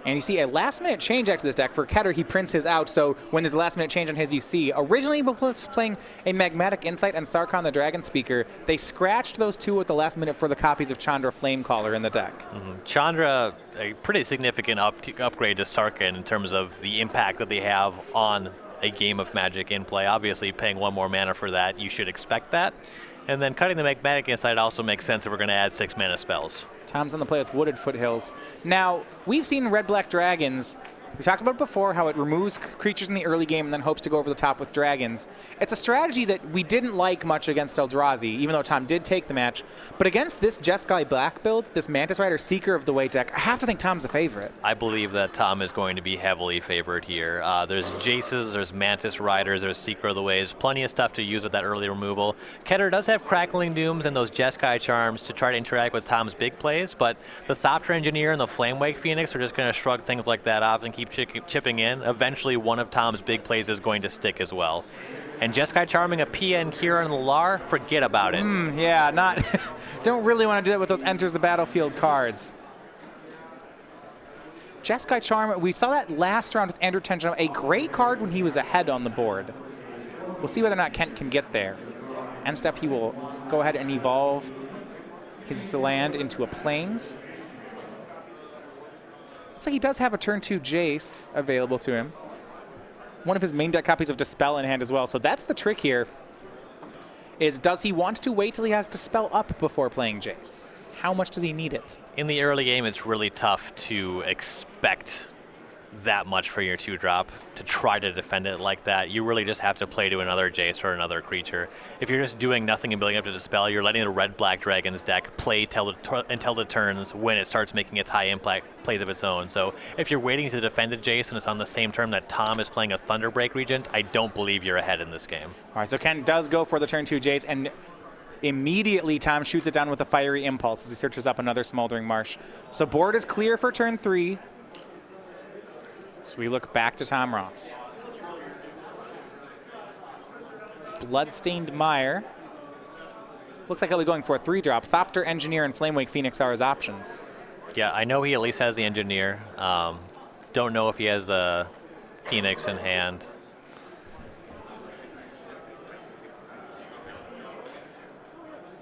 And you see a last-minute change out to this deck. For Ketter, he prints his out, so when there's a last-minute change on his, you see. Originally, he was playing a Magmatic Insight and Sarkhan the Dragon Speaker. They scratched those two at the last minute for the copies of Chandra Flamecaller in the deck. Chandra, a pretty significant upgrade to Sarkhan in terms of the impact that they have on a game of Magic in play. Obviously, paying one more mana for that, you should expect that. And then cutting the Magmatic Insight also makes sense if we're going to add 6 mana spells. Tom's on the play with Wooded Foothills. Now, we've seen Red-Black Dragons. We talked about it before, how it removes creatures in the early game and then hopes to go over the top with dragons. It's a strategy that we didn't like much against Eldrazi, even though Tom did take the match. But against this Jeskai Black build, this Mantis Rider Seeker of the Way deck, I have to think Tom's a favorite. I believe that Tom is going to be heavily favored here. There's Jaces, there's Mantis Riders, there's Seeker of the Ways, plenty of stuff to use with that early removal. Ketter does have Crackling Dooms and those Jeskai Charms to try to interact with Tom's big plays, but the Thopter Engineer and the Flamewake Phoenix are just going to shrug things like that off and keep chipping in. Eventually, one of Tom's big plays is going to stick as well. And Jeskai Charming a PN Kira and Lar, forget about it. Yeah, not. Don't really want to do that with those enters the battlefield cards. Jeskai Charm, we saw that last round with Andrew Tenjin, a great card when he was ahead on the board. We'll see whether or not Kent can get there. End step, he will go ahead and evolve his land into a Plains. Looks like he does have a turn 2 Jace available to him. One of his main deck copies of Dispel in hand as well. So that's the trick here, is does he want to wait till he has Dispel up before playing Jace? How much does he need it? In the early game, it's really tough to expect that much for your 2-drop to try to defend it like that. You really just have to play to another Jace or another creature. If you're just doing nothing and building up to Dispel, you're letting the Red-Black Dragons deck play until the turns when it starts making its high impact plays of its own. So if you're waiting to defend a Jace and it's on the same turn that Tom is playing a Thunderbreak Regent, I don't believe you're ahead in this game. All right, so Ken does go for the turn 2 Jace, and immediately Tom shoots it down with a Fiery Impulse as he searches up another Smoldering Marsh. So board is clear for turn 3. So we look back to Tom Ross. It's Bloodstained Mire. Looks like he'll be going for a 3-drop. Thopter, Engineer, and Flamewake Phoenix are his options. Yeah, I know he at least has the Engineer. Don't know if he has a Phoenix in hand.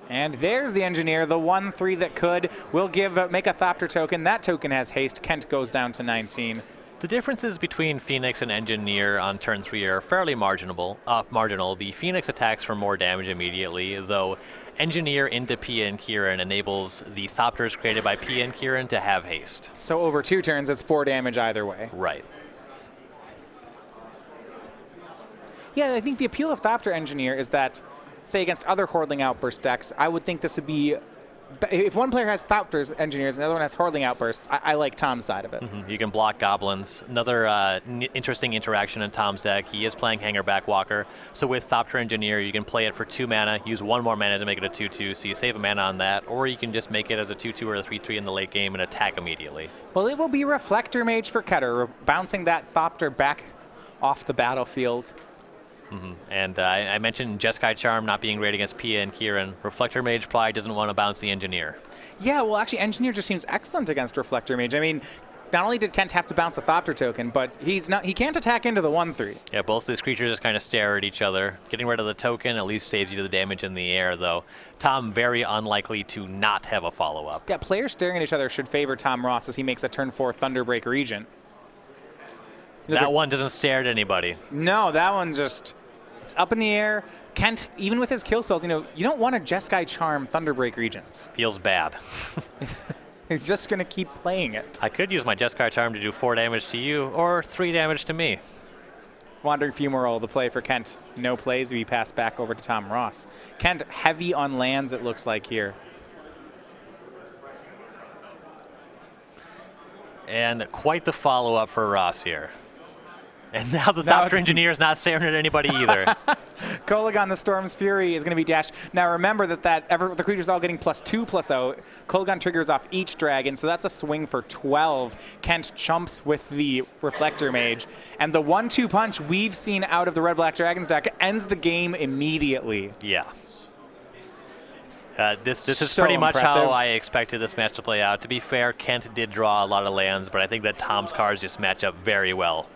And there's the Engineer, the 1/3 that could. We'll make a Thopter token. That token has haste. Kent goes down to 19. The differences between Phoenix and Engineer on turn 3 are fairly marginal. The Phoenix attacks for more damage immediately, though Engineer into PN Kieran enables the Thopters created by PN Kieran to have haste. So over 2 turns, it's 4 damage either way. Right. Yeah, I think the appeal of Thopter Engineer is that, say, against other Hordling Outburst decks, I would think this would be... If one player has Thopter's Engineers and the other one has Hordling Outbursts, I like Tom's side of it. You can block Goblins. Another interesting interaction in Tom's deck, he is playing Hangerback Walker. So with Thopter Engineer, you can play it for 2 mana, use 1 more mana to make it a 2/2, so you save a mana on that, or you can just make it as a 2/2 or a 3/3 in the late game and attack immediately. Well, it will be Reflector Mage for Ketter, bouncing that Thopter back off the battlefield. And I mentioned Jeskai Charm not being great against Pia and Kieran. Reflector Mage probably doesn't want to bounce the Engineer. Yeah, well, actually, Engineer just seems excellent against Reflector Mage. I mean, not only did Kent have to bounce a Thopter token, but he can't attack into the 1/3. Yeah, both these creatures just kind of stare at each other. Getting rid of the token at least saves you the damage in the air, though. Tom very unlikely to not have a follow-up. Yeah, players staring at each other should favor Tom Ross as he makes a turn 4 Thunderbreak Regent. That one doesn't stare at anybody. No, that one just... It's up in the air. Kent, even with his kill spells, you don't want to Jeskai Charm Thunderbreak Regents. Feels bad. He's just going to keep playing it. I could use my Jeskai Charm to do 4 damage to you, or 3 damage to me. Wandering Fumarole, the play for Kent. No plays, we pass back over to Tom Ross. Kent, heavy on lands, it looks like here. And quite the follow-up for Ross here. And now the Thopter Engineer is not staring at anybody either. Kolaghan the Storm's Fury is going to be dashed. Now remember that the creature's all getting +2/+0. Kolaghan triggers off each dragon, so that's a swing for 12. Kent chumps with the Reflector Mage. And the 1-2 punch we've seen out of the Red-Black Dragons deck ends the game immediately. Yeah. This is So pretty much impressive. how I expected this match to play out. To be fair, Kent did draw a lot of lands, but I think that Tom's cards just match up very well.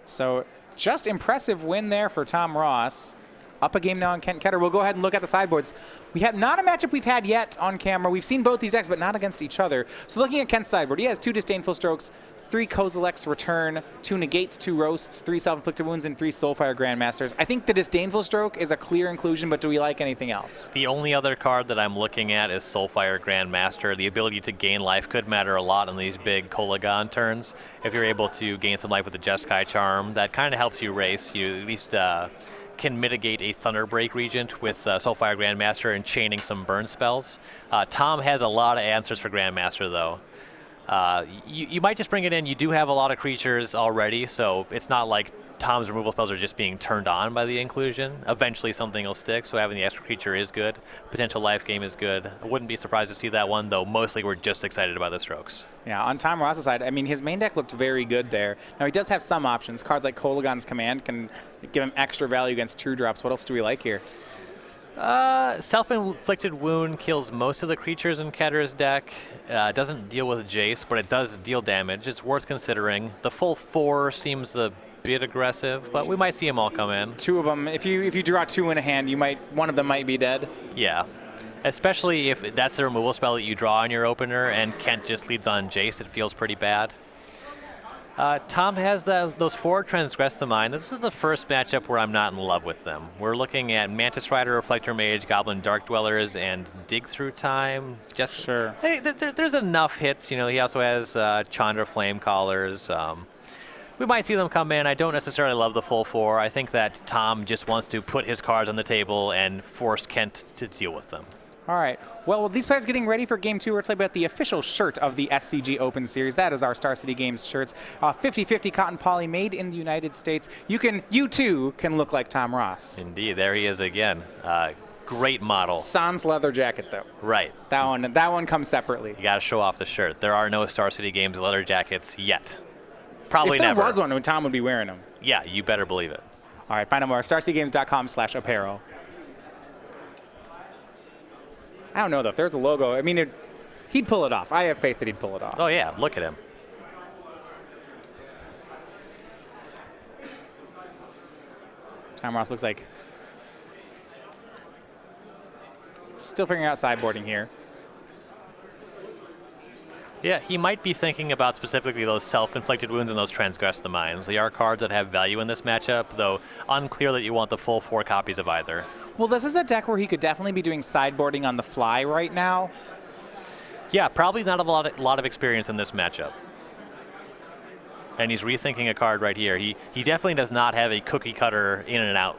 So just impressive win there for Tom Ross. Up a game now on Kent Ketter. We'll go ahead and look at the sideboards. We have not a matchup we've had yet on camera. We've seen both these decks, but not against each other. So looking at Kent's sideboard, he has 2 Disdainful Strokes, 3 Kozilek's Return, 2 Negates, 2 Roasts, 3 Self-Inflicted Wounds, and 3 Soulfire Grandmasters. I think the Disdainful Stroke is a clear inclusion, but do we like anything else? The only other card that I'm looking at is Soulfire Grandmaster. The ability to gain life could matter a lot on these big Kolagon turns. If you're able to gain some life with the Jeskai Charm, that kind of helps you race. You at least can mitigate a Thunderbreak Regent with Soulfire Grandmaster and chaining some burn spells. Tom has a lot of answers for Grandmaster, though. You might just bring it in. You do have a lot of creatures already, so it's not like Tom's removal spells are just being turned on by the inclusion. Eventually something will stick, so having the extra creature is good. Potential life gain is good. I wouldn't be surprised to see that one, though mostly we're just excited about the strokes. Yeah, on Tom Ross's side, I mean, his main deck looked very good there. Now, he does have some options. Cards like Kolagon's Command can give him extra value against True Drops. What else do we like here? Self-Inflicted Wound kills most of the creatures in Ketter's deck. It doesn't deal with Jace, but it does deal damage. It's worth considering. The full 4 seems a bit aggressive, but we might see them all come in. 2 of them. If you draw 2 in a hand, one of them might be dead. Yeah. Especially if that's the removal spell that you draw on your opener and Kent just leads on Jace, it feels pretty bad. Tom has those 4 Transgress the Mind. This is the first matchup where I'm not in love with them. We're looking at Mantis Rider, Reflector Mage, Goblin Dark Dwellers, and Dig Through Time. Just sure. Hey, there's enough hits. You know, he also has Chandra Flame Callers. We might see them come in. I don't necessarily love the full 4. I think that Tom just wants to put his cards on the table and force Kent to deal with them. All right. Well, these players getting ready for Game 2. We're talking about the official shirt of the SCG Open Series. That is our Star City Games shirts. 50-50 cotton poly made in the United States. You too can look like Tom Ross. Indeed. There he is again. Great model. Sans leather jacket, though. Right. That one comes separately. You got to show off the shirt. There are no Star City Games leather jackets yet. Probably if there never. was one, Tom would be wearing them. Yeah, you better believe it. All right. Find out more at starcitygames.com/apparel. I don't know, though. If there's a logo, I mean, he'd pull it off. I have faith that he'd pull it off. Oh, yeah. Look at him. Tom Ross looks like still figuring out sideboarding here. Yeah, he might be thinking about specifically those Self-Inflicted Wounds and those Transgress the Minds. They are cards that have value in this matchup, though unclear that you want the full 4 copies of either. Well, this is a deck where he could definitely be doing sideboarding on the fly right now. Yeah, probably not a lot of experience in this matchup. And he's rethinking a card right here. He definitely does not have a cookie cutter in and out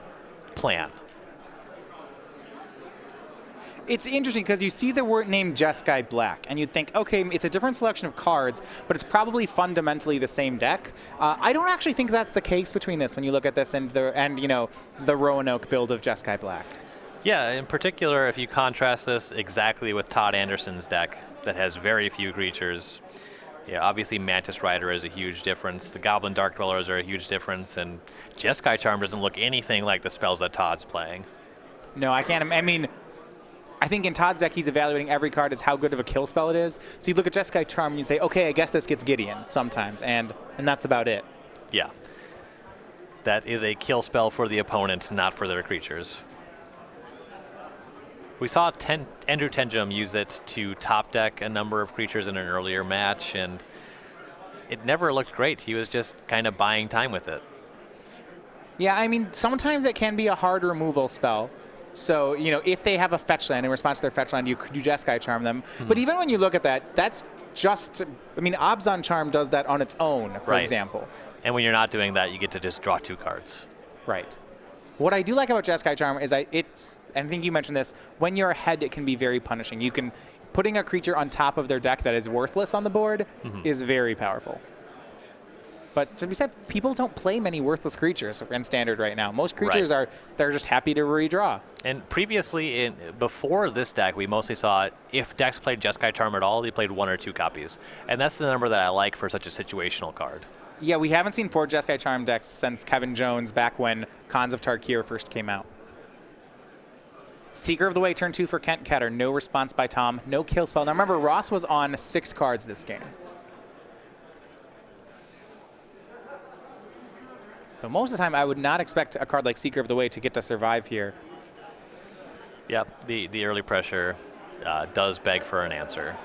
plan. It's interesting because you see the word name Jeskai Black, and you'd think, okay, it's a different selection of cards, but it's probably fundamentally the same deck. I don't actually think that's the case between this when you look at this and the Roanoke build of Jeskai Black. Yeah, in particular, if you contrast this exactly with Todd Anderson's deck that has very few creatures. Yeah, obviously Mantis Rider is a huge difference. The Goblin Dark Dwellers are a huge difference, and Jeskai Charm doesn't look anything like the spells that Todd's playing. No, I can't. I mean, I think in Todd's deck, he's evaluating every card as how good of a kill spell it is. So you look at Jeskai Charm and you say, okay, I guess this gets Gideon sometimes, and that's about it. Yeah. That is a kill spell for the opponent, not for their creatures. We saw Andrew Tenjum use it to top deck a number of creatures in an earlier match, and it never looked great. He was just kind of buying time with it. Yeah, I mean, sometimes it can be a hard removal spell. So, if they have a fetch land in response to their fetch land, you Jeskai Charm them. Mm-hmm. But even when you look at that, that's just, Obzon Charm does that on its own, for example. And when you're not doing that, you get to just draw 2 cards. Right. What I do like about Jeskai Charm is and I think you mentioned this, when you're ahead, it can be very punishing. Putting a creature on top of their deck that is worthless on the board is very powerful. But to be said, people don't play many worthless creatures in Standard right now. Most creatures they're just happy to redraw. And previously, before this deck, we mostly saw if decks played Jeskai Charm at all, they played 1 or 2 copies. And that's the number that I like for such a situational card. Yeah, we haven't seen 4 Jeskai Charm decks since Kevin Jones back when Khans of Tarkir first came out. Seeker of the Way, turn 2 for Kent Ketter. No response by Tom. No kill spell. Now remember, Ross was on 6 cards this game. But most of the time, I would not expect a card like Seeker of the Way to get to survive here. Yep, the early pressure does beg for an answer.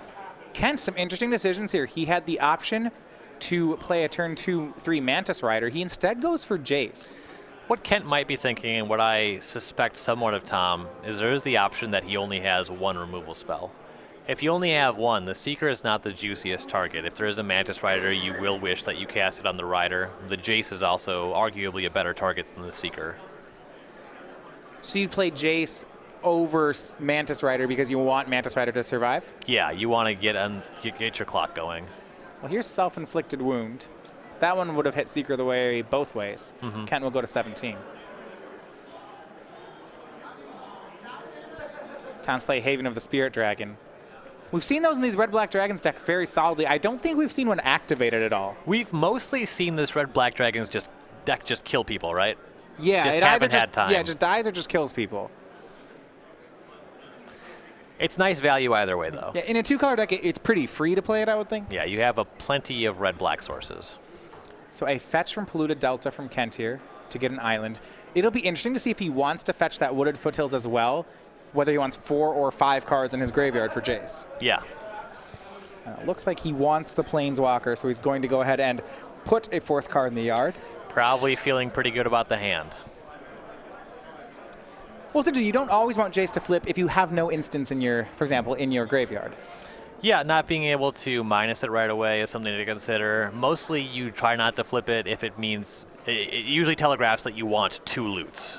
Kent, some interesting decisions here. He had the option to play a turn 2/3 Mantis Rider. He instead goes for Jace. What Kent might be thinking, and what I suspect somewhat of Tom, is there is the option that he only has 1 removal spell. If you only have 1, the Seeker is not the juiciest target. If there is a Mantis Rider, you will wish that you cast it on the Rider. The Jace is also arguably a better target than the Seeker. So you play Jace over Mantis Rider because you want Mantis Rider to survive? Yeah, you want to get your clock going. Well, here's Self-Inflicted Wound. That one would have hit Seeker of the Way both ways. Kent will go to 17. Townsley, Haven of the Spirit Dragon. We've seen those in these Red-Black Dragons deck very solidly. I don't think we've seen one activated at all. We've mostly seen this Red-Black Dragons deck just kill people, right? Yeah, just it haven't either had time. Yeah, it just dies or just kills people. It's nice value either way, though. Yeah, in a 2-color deck, it's pretty free to play it, I would think. Yeah, you have plenty of red-black sources. So a fetch from Polluted Delta from Kent here to get an island. It'll be interesting to see if he wants to fetch that Wooded Foothills as well, whether he wants 4 or 5 cards in his graveyard for Jace. Yeah. It looks like he wants the Planeswalker, so he's going to go ahead and put a 4th card in the yard. Probably feeling pretty good about the hand. Well, essentially, you don't always want Jace to flip if you have no instance in your, for example, in your graveyard. Yeah, not being able to minus it right away is something to consider. Mostly you try not to flip it if it means, it usually telegraphs that you want 2 loots.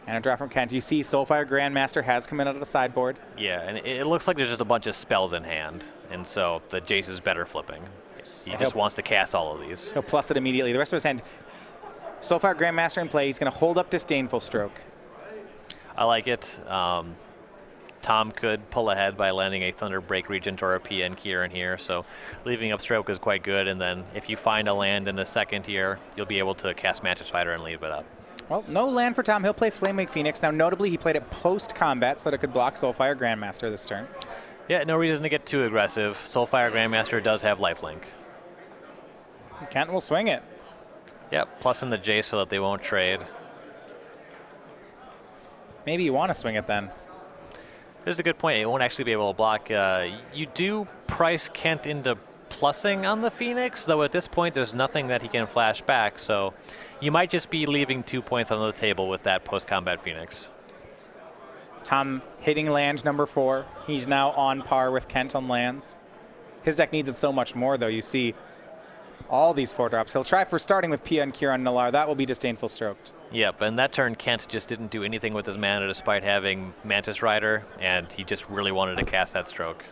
And a draw from Kent. You see Soulfire Grandmaster has come in out of the sideboard. Yeah, and it looks like there's just a bunch of spells in hand, and so the Jace is better flipping. He just wants to cast all of these. He'll plus it immediately. The rest of his hand, Soulfire Grandmaster in play. He's going to hold up Disdainful Stroke. I like it. Tom could pull ahead by landing a Thunderbreak Regent or a PN Kieran here, so leaving up Stroke is quite good, and then if you find a land in the second here, you'll be able to cast Mantis Rider and leave it up. Well, no land for Tom. He'll play Flamewake Phoenix. Now, notably, he played it post-combat so that it could block Soulfire Grandmaster this turn. Yeah, no reason to get too aggressive. Soulfire Grandmaster does have lifelink. Kent will swing it. Yep, plus in the Jace so that they won't trade. Maybe you want to swing it then. There's a good point. It won't actually be able to block. You do price Kent into plussing on the Phoenix, though at this point there's nothing that he can flash back, so you might just be leaving 2 points on the table with that post-combat Phoenix. Tom hitting land number 4. He's now on par with Kent on lands. His deck needs it so much more, though. You see all these 4-drops. He'll try for starting with Pia and Kieran Nalaar. That will be Disdainful Stroked. Yep, and that turn Kent just didn't do anything with his mana despite having Mantis Rider, and he just really wanted to cast that Stroke.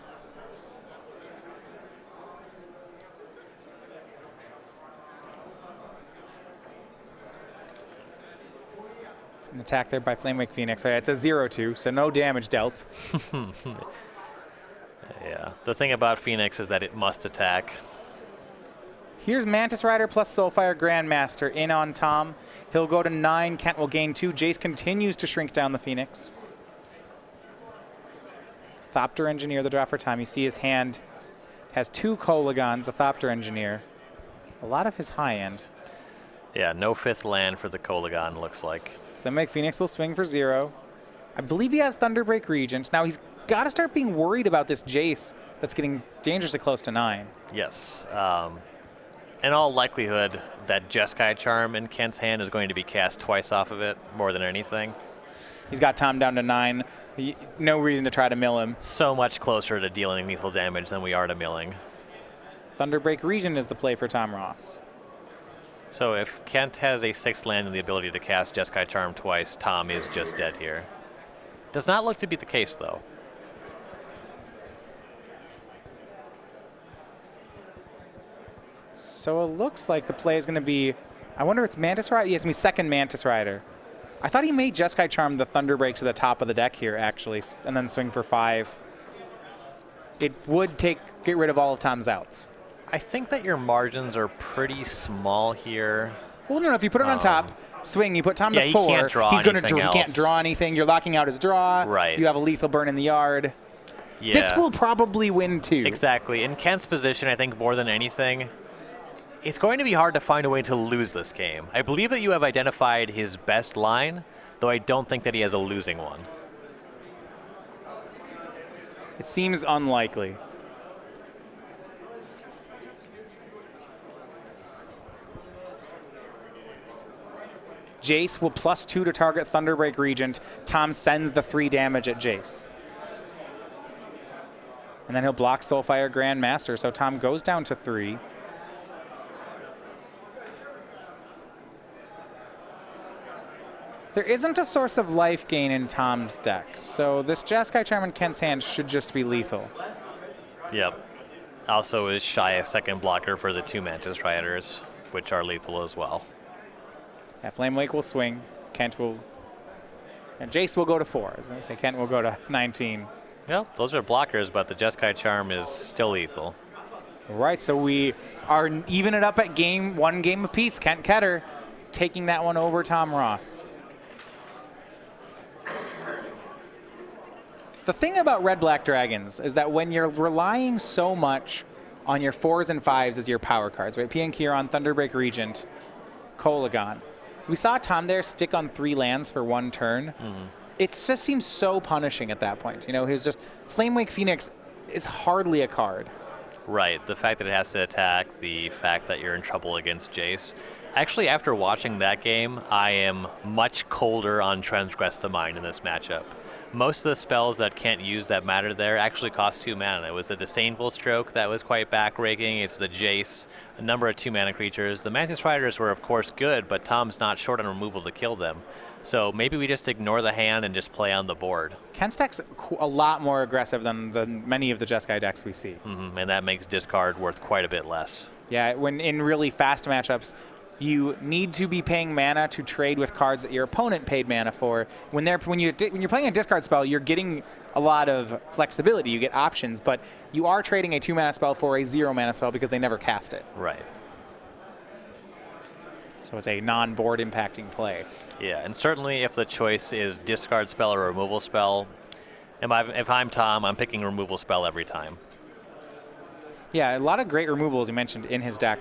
An attack there by Flamewake Phoenix. It's a 0-2, so no damage dealt. Yeah, the thing about Phoenix is that it must attack. Here's Mantis Rider plus Soulfire Grandmaster in on Tom. He'll go to 9. Kent will gain 2. Jace continues to shrink down the Phoenix. Thopter Engineer, the draw for Tom. You see his hand has 2 Kolagons, a Thopter Engineer. A lot of his high end. Yeah, no 5th land for the Kolagon, looks like. Flamewake Phoenix will swing for 0. I believe he has Thunderbreak Regent. Now he's got to start being worried about this Jace that's getting dangerously close to 9. Yes. In all likelihood, that Jeskai Charm in Kent's hand is going to be cast twice off of it, more than anything. He's got Tom down to 9. No reason to try to mill him. So much closer to dealing lethal damage than we are to milling. Thunderbreak Regent is the play for Tom Ross. So if Kent has a 6th land and the ability to cast Jeskai Charm twice, Tom is just dead here. Does not look to be the case, though. So it looks like the play is going to be, I wonder if it's Mantis Rider? Yes, it's going to be 2nd Mantis Rider. I thought he made Jeskai Charm the Thunderbreak to the top of the deck here, actually, and then swing for 5. It would get rid of all of Tom's outs. I think that your margins are pretty small here. Well, no, if you put it on top, swing, you put Tom to 4. He can't draw he's going anything to else. He can't draw anything. You're locking out his draw. Right. You have a lethal burn in the yard. Yeah. This will probably win too. Exactly. In Kent's position, I think more than anything, it's going to be hard to find a way to lose this game. I believe that you have identified his best line, though I don't think that he has a losing one. It seems unlikely. Jace will +2 to target Thunderbreak Regent. Tom sends the 3 damage at Jace. And then he'll block Soulfire Grandmaster, so Tom goes down to 3. There isn't a source of life gain in Tom's deck, so this Jeskai Charm in Kent's hand should just be lethal. Yep. Also is shy a second blocker for the 2 Mantis Riders, which are lethal as well. Yeah, Flame Wake will swing. Kent will... And Jace will go to 4. As I say, Kent will go to 19. Well, those are blockers, but the Jeskai Charm is still lethal. All right, so we are even it up at one game apiece. Kent Ketter taking that one over Tom Ross. The thing about Red-Black Dragons is that when you're relying so much on your 4s and 5s as your power cards, right? Pian Kiron, Thunderbreak Regent, Kolagon. We saw Tom there stick on 3 lands for 1 turn. It just seems so punishing at that point. You know, he was just Flamewake Phoenix is hardly a card. Right. The fact that it has to attack, the fact that you're in trouble against Jace. Actually, after watching that game, I am much colder on Transgress the Mind in this matchup. Most of the spells that can't use that matter there actually cost 2 mana. It was the Disdainful Stroke that was quite back-raking. It's the Jace, a number of 2 mana creatures. The Mantis Riders were, of course, good, but Tom's not short on removal to kill them. So maybe we just ignore the hand and just play on the board. Kent's deck's a lot more aggressive than many of the Jeskai decks we see. And that makes discard worth quite a bit less. Yeah, when in really fast matchups, you need to be paying mana to trade with cards that your opponent paid mana for. When you're playing a discard spell, you're getting a lot of flexibility. You get options, but you are trading a 2 mana spell for a 0 mana spell because they never cast it. Right. So it's a non-board impacting play. Yeah, and certainly if the choice is discard spell or removal spell, if I'm Tom, I'm picking removal spell every time. Yeah, a lot of great removals you mentioned in his deck.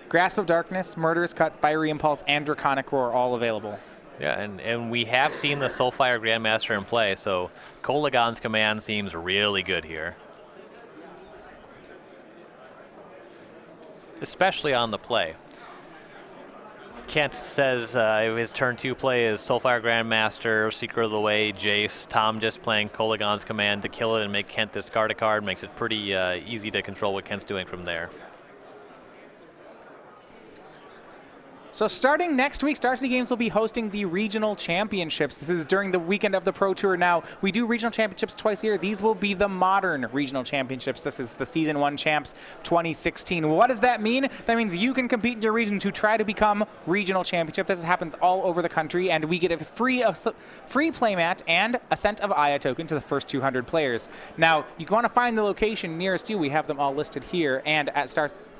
Grasp of Darkness, Murderous Cut, Fiery Impulse, and Draconic Roar all available. Yeah, and we have seen the Soulfire Grandmaster in play, so Kolagon's command seems really good here. Especially on the play. Kent says his turn 2 play is Soulfire Grandmaster, Seeker of the Way, Jace. Tom just playing Kolagon's command to kill it and make Kent discard a card. Makes it pretty easy to control what Kent's doing from there. So starting next week, Star City Games will be hosting the Regional Championships. This is during the weekend of the Pro Tour. Now, we do Regional Championships twice a year. These will be the modern Regional Championships. This is the Season 1 Champs 2016. What does that mean? That means you can compete in your region to try to become Regional Championship. This happens all over the country, and we get a free playmat and a Scent of Aya token to the first 200 players. Now, you want to find the location nearest you. We have them all listed here and at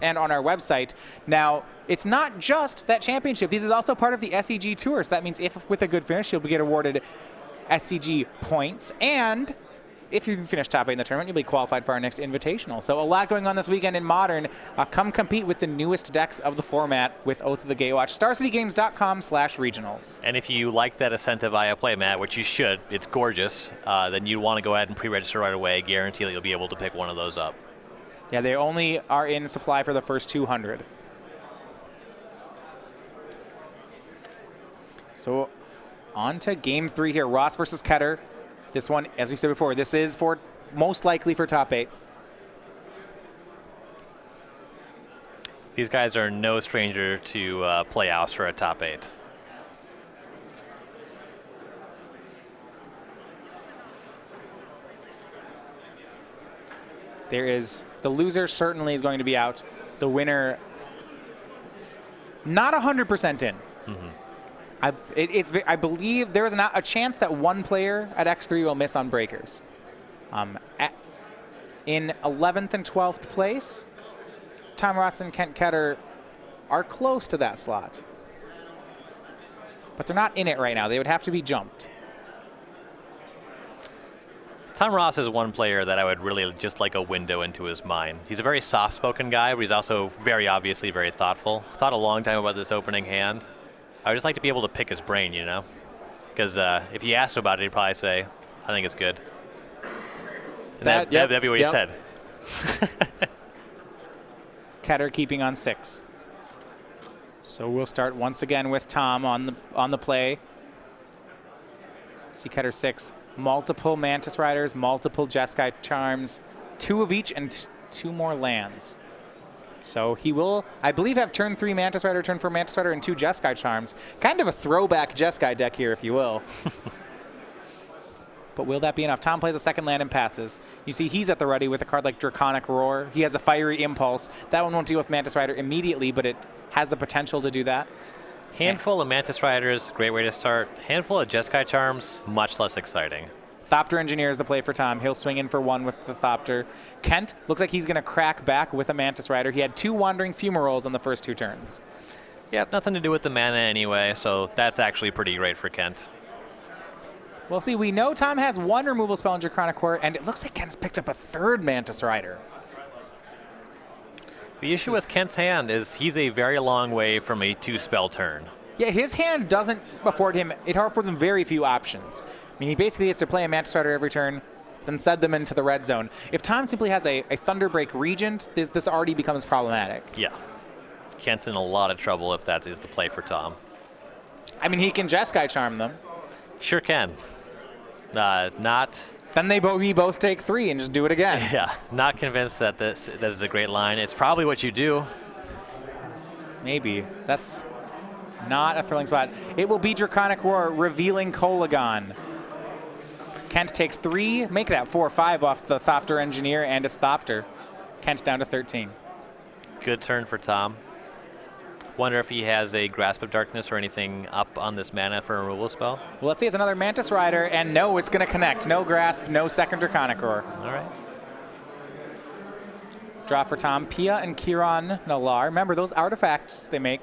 and on our website. Now, it's not just that championship. This is also part of the SCG Tour. So that means if with a good finish, you'll get awarded SCG points. And if you finish top 8 in the tournament, you'll be qualified for our next invitational. So a lot going on this weekend in Modern. Come compete with the newest decks of the format with Oath of the Gatewatch. StarCityGames.com/regionals. And if you like that Ascent of Aya playmat, which you should, it's gorgeous, then you want to go ahead and pre-register right away. Guarantee that you'll be able to pick one of those up. Yeah, they only are in supply for the first 200. So on to game 3 here. Ross versus Ketter. This one, as we said before, this is for most likely for top 8. These guys are no stranger to playoffs for a top 8. The loser certainly is going to be out. The winner, not 100% in. I believe there is a chance that one player at X3 will miss on breakers. In 11th and 12th place, Tom Ross and Kent Ketter are close to that slot. But they're not in it right now. They would have to be jumped. Tom Ross is one player that I would really just like a window into his mind. He's a very soft-spoken guy, but he's also very obviously very thoughtful. Thought a long time about this opening hand. I would just like to be able to pick his brain, you know? Because if you asked him about it, he'd probably say, I think it's good. And that'd be what he said. Ketter keeping on 6. So we'll start once again with Tom on the play. See Ketter 6. Multiple Mantis Riders, multiple Jeskai Charms, 2 of each, and 2 more lands. So he will, I believe, have turn 3 Mantis Rider, turn 4 Mantis Rider, and 2 Jeskai Charms. Kind of a throwback Jeskai deck here, if you will. But will that be enough? Tom plays a second land and passes. You see he's at the ready with a card like Draconic Roar. He has a Fiery Impulse. That one won't deal with Mantis Rider immediately, but it has the potential to do that. Handful of Mantis Riders, great way to start. Handful of Jeskai Charms, much less exciting. Thopter Engineer is the play for Tom. He'll swing in for 1 with the Thopter. Kent looks like he's going to crack back with a Mantis Rider. He had 2 Wandering Fumaroles on the first 2 turns. Yeah, nothing to do with the mana anyway, so that's actually pretty great for Kent. Well, see, we know Tom has 1 removal spell in Draconic Core, and it looks like Kent's picked up a 3rd Mantis Rider. The issue with Kent's hand is he's a very long way from a 2-spell turn. Yeah, his hand doesn't afford him, it affords him very few options. I mean, he basically has to play a Mantis Rider every turn, then send them into the red zone. If Tom simply has a Thunderbreak Regent, this already becomes problematic. Yeah. Kent's in a lot of trouble if that is the play for Tom. I mean, he can Jeskai Charm them. Sure can. Not... Then we both take 3 and just do it again. Yeah, not convinced that this is a great line. It's probably what you do. Maybe. That's not a thrilling spot. It will be Draconic Roar, revealing Kolagon. Kent takes 3, make that 4-5 off the Thopter Engineer and its Thopter. Kent down to 13. Good turn for Tom. Wonder if he has a Grasp of Darkness or anything up on this mana for a removal spell. Well, let's see. It's another Mantis Rider, and no, it's going to connect. No Grasp, no second Draconic Roar. All right. Draw for Tom. Pia and Kiran Nalar. Remember, those artifacts they make,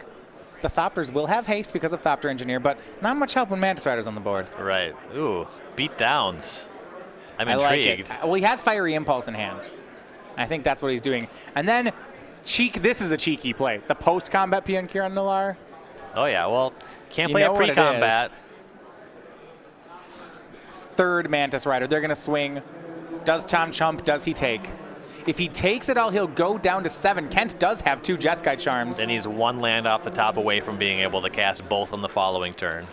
the Thopters will have haste because of Thopter Engineer, but not much help when Mantis Rider's on the board. Right. Ooh, beat downs. I'm I intrigued. like it. Well, he has Fiery Impulse in hand. I think that's what he's doing. And then, this is a cheeky play. The post-combat Pia and Kiran Nalar. Oh, yeah. Well, can't play a pre-combat. 3rd Mantis Rider. They're going to swing. Does Tom chump? Does he take? If he takes it all, he'll go down to 7. Kent does have 2 Jeskai Charms. Then he's 1 land off the top away from being able to cast both on the following turn.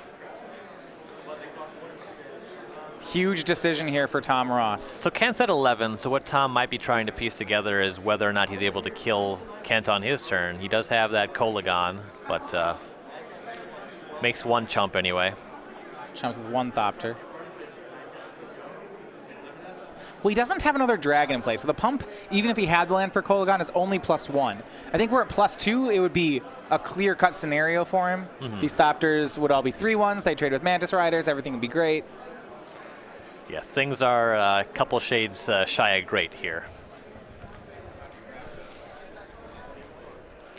Huge decision here for Tom Ross. So Kent's at 11, so what Tom might be trying to piece together is whether or not he's able to kill Kent on his turn. He does have that Kolagon, but makes 1 chump anyway. Chumps with 1 Thopter. Well, he doesn't have another dragon in play, so the pump, even if he had the land for Kolagon, is only +1. I think we're at +2, it would be a clear-cut scenario for him. These Thopters would all be 3/1s. They trade with Mantis Riders. Everything would be great. Yeah, things are a couple shades shy of great here.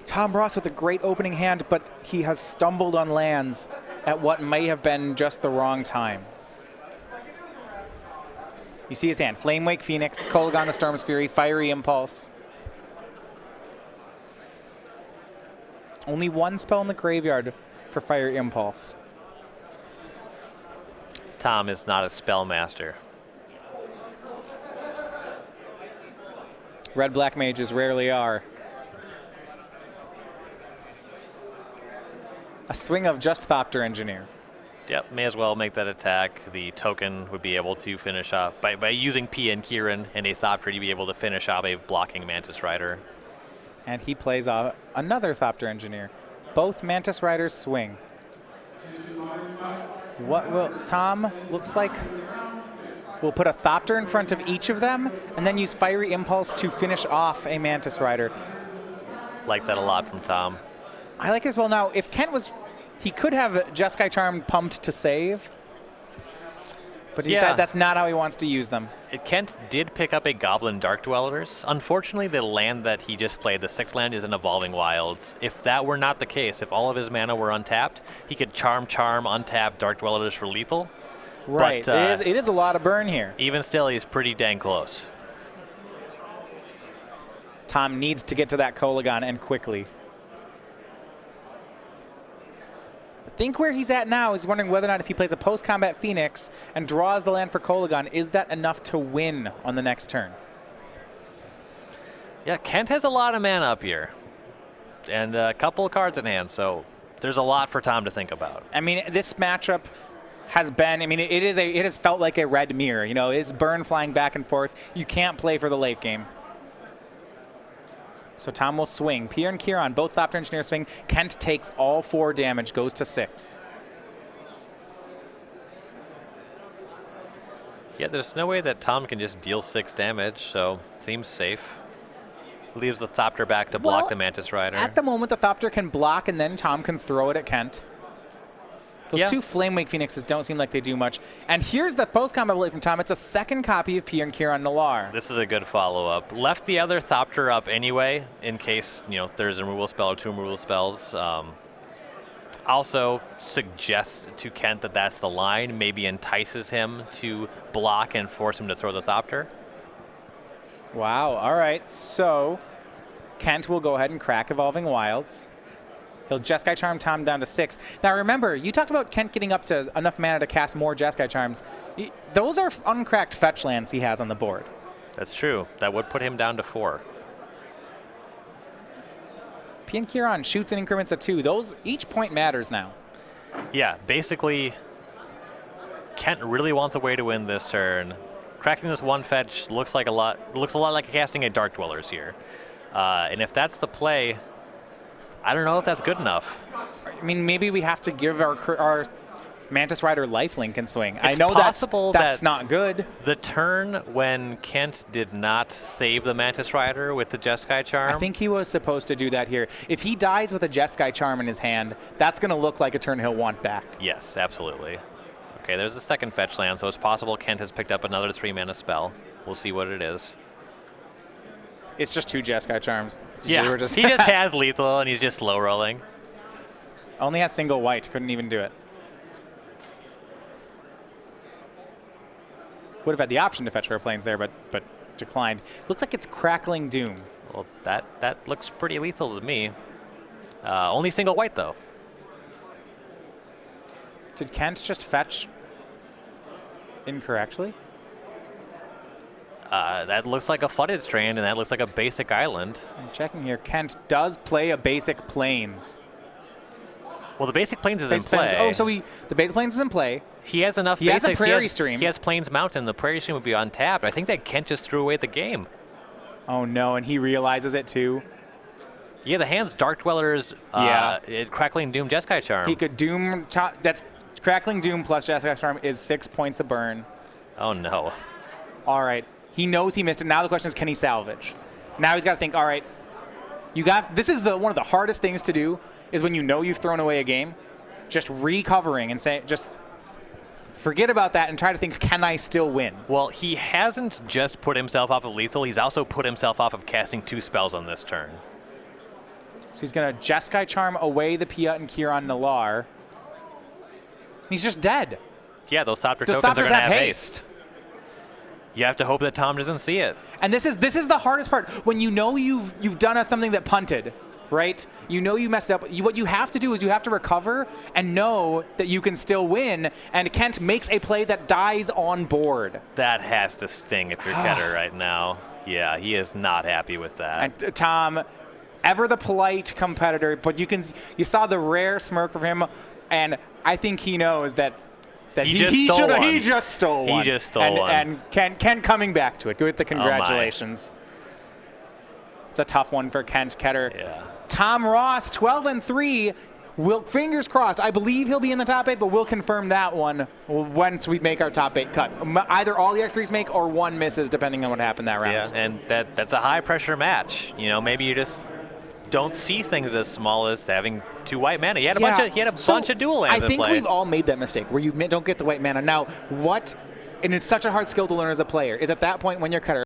Tom Ross with a great opening hand, but he has stumbled on lands at what may have been just the wrong time. You see his hand. Flame Wake Phoenix, Kolagon the Storm's Fury, Fiery Impulse. Only 1 spell in the graveyard for Fiery Impulse. Tom is not a spellmaster. Red-black mages rarely are. A swing of just Thopter Engineer. Yep, may as well make that attack. The token would be able to finish off, by using Pia and Kiran and a Thopter to be able to finish off a blocking Mantis Rider. And he plays another Thopter Engineer. Both Mantis Riders swing. What will Tom looks like? We'll put a Thopter in front of each of them and then use Fiery Impulse to finish off a Mantis Rider. Like that a lot from Tom. I like it as well. Now, if Kent was, he could have Jeskai Charm pumped to save. But he said that's not how he wants to use them. Kent did pick up a Goblin Dark Dwellers. Unfortunately, the land that he just played, the 6th land, is an Evolving Wilds. If that were not the case, if all of his mana were untapped, he could Charm, untap Dark Dwellers for lethal. Right. But, it is a lot of burn here. Even still, he's pretty dang close. Tom needs to get to that Kolagon, and quickly. I think where he's at now is wondering whether or not if he plays a post-combat Phoenix and draws the land for Kolagon, is that enough to win on the next turn? Yeah, Kent has a lot of mana up here. And a couple of cards in hand, so there's a lot for Tom to think about. I mean, this matchup has been, I mean, it has felt like a red mirror. You know, it's burn flying back and forth. You can't play for the late game. So Tom will swing. Pierre and Kieran, both Thopter Engineer swing. Kent takes all 4 damage, goes to 6. Yeah, there's no way that Tom can just deal 6 damage, so seems safe. Leaves the Thopter back to block the Mantis Rider. At the moment, the Thopter can block, and then Tom can throw it at Kent. Those 2 Flamewake Phoenixes don't seem like they do much. And here's the post-combat blade from Tom. It's a second copy of Pierre and Kieran Nalar. This is a good follow-up. Left the other Thopter up anyway, in case there's a removal spell or 2 removal spells. Also suggests to Kent that that's the line. Maybe entices him to block and force him to throw the Thopter. Wow. All right. So Kent will go ahead and crack Evolving Wilds. He'll Jeskai Charm Tom down to 6. Now remember, you talked about Kent getting up to enough mana to cast more Jeskai Charms. Those are uncracked fetch lands he has on the board. That's true. That would put him down to 4. Pian Kieran shoots in increments of 2. Each point matters now. Yeah, basically, Kent really wants a way to win this turn. Cracking this 1 fetch looks a lot like casting a Dark Dwellers here. And if that's the play, I don't know if that's good enough. I mean, maybe we have to give our Mantis Rider lifelink and swing. It's I know possible that's not good. The turn when Kent did not save the Mantis Rider with the Jeskai Charm. I think he was supposed to do that here. If he dies with a Jeskai Charm in his hand, that's going to look like a turn he'll want back. Yes, absolutely. Okay, there's the second fetch land, so it's possible Kent has picked up another 3-mana spell. We'll see what it is. It's just 2 Jeskai Charms. Yeah, he just has lethal, and he's just slow rolling. Only has single white. Couldn't even do it. Would have had the option to fetch Rare Plains there, but declined. Looks like it's Crackling Doom. Well, that looks pretty lethal to me. Only single white, though. Did Kent just fetch incorrectly? That looks like a Flooded Strand, and that looks like a basic island. I'm checking here. Kent does play a basic Plains. Well, the basic Plains is in play. Oh, so the basic Plains is in play. He has enough basics. He has a Prairie Stream. He has Plains Mountain. The Prairie Stream would be untapped. I think that Kent just threw away the game. Oh, no, and he realizes it, too. Yeah, the hand's Dark Dwellers, Crackling Doom, Jeskai Charm. He could Doom... That's Crackling Doom plus Jeskai Charm is 6 points of burn. Oh, no. All right. He knows he missed it. Now the question is, can he salvage? Now he's got to think, all right, this is one of the hardest things to do, is when you know you've thrown away a game, just recovering and just forget about that and try to think, can I still win? Well, he hasn't just put himself off of lethal. He's also put himself off of casting 2 spells on this turn. So he's going to Jeskai Charm away the Pia and Kieran Nalar. He's just dead. Yeah, those Thopter tokens are going to have haste. You have to hope that Tom doesn't see it. And this is the hardest part. When you know you've done something that punted, right? You know you messed up. What you have to do is you have to recover and know that you can still win. And Kent makes a play that dies on board. That has to sting if you're Ketter right now. Yeah, he is not happy with that. And Tom, ever the polite competitor, but you saw the rare smirk from him, and I think he knows that he just stole one. He just stole one. And Kent coming back to it. Good with the congratulations. It's a tough one for Kent Ketter. Yeah. Tom Ross, 12-3. Fingers crossed. I believe he'll be in the top 8, but we'll confirm that one once we make our top 8 cut. Either all the X3s make or one misses, depending on what happened that round. Yeah, and that's a high-pressure match. Maybe you just don't see things as small as having 2 white mana. He had a bunch of dual lands I think in play. we've all made that mistake where you don't get the white mana. Now, what and it's such a hard skill to learn as a player, is at that point when you're Ketter,